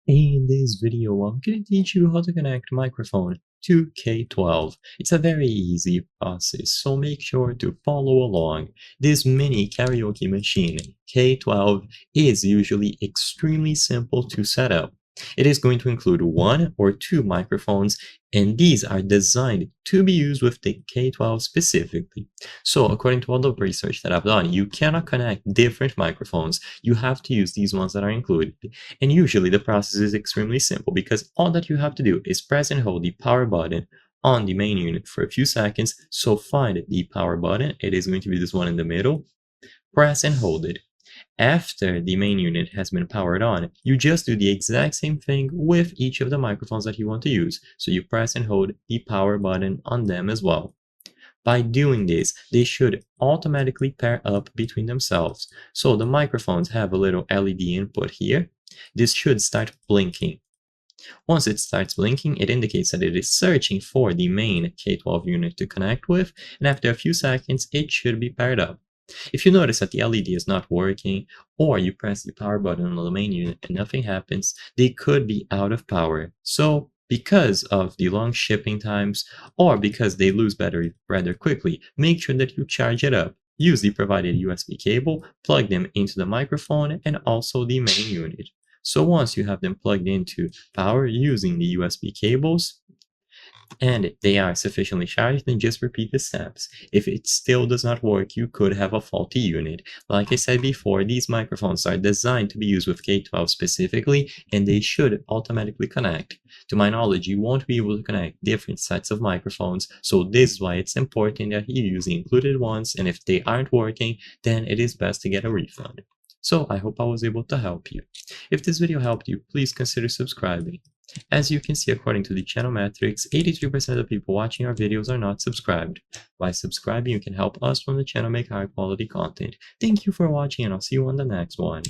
In this video, I'm going to teach you how to connect microphone to K12. It's a very easy process, so make sure to follow along. This mini karaoke machine, K12, is usually extremely simple to set up. It is going to include one or two microphones, and these are designed to be used with the K12 specifically. So according to all the research that I've done, you cannot connect different microphones. You have to use these ones that are included. And usually the process is extremely simple because all that you have to do is press and hold the power button on the main unit for a few seconds. So find the power button. It is going to be this one in the middle. Press and hold it. After the main unit has been powered on, you just do the exact same thing with each of the microphones that you want to use. So you press and hold the power button on them as well. By doing this, they should automatically pair up between themselves. So the microphones have a little LED input here. This should start blinking. Once it starts blinking, it indicates that it is searching for the main K12 unit to connect with, and after a few seconds, it should be paired up. If you notice that the LED is not working, or you press the power button on the main unit and nothing happens, they could be out of power. So, because of the long shipping times, or because they lose battery rather quickly, make sure that you charge it up. Use the provided USB cable, plug them into the microphone and also the main unit. So once you have them plugged into power using the USB cables, and they are sufficiently charged, then just repeat the steps. If it still does not work, you could have a faulty unit. Like I said before, these microphones are designed to be used with K12 specifically, and they should automatically connect. To my knowledge, you won't be able to connect different sets of microphones, so this is why it's important that you use the included ones, and if they aren't working, then it is best to get a refund. So I hope I was able to help you. If this video helped you, please consider subscribing. As you can see, according to the channel metrics, 83% of the people watching our videos are not subscribed. By subscribing, you can help us from the channel make high quality content. Thank you for watching, and I'll see you on the next one.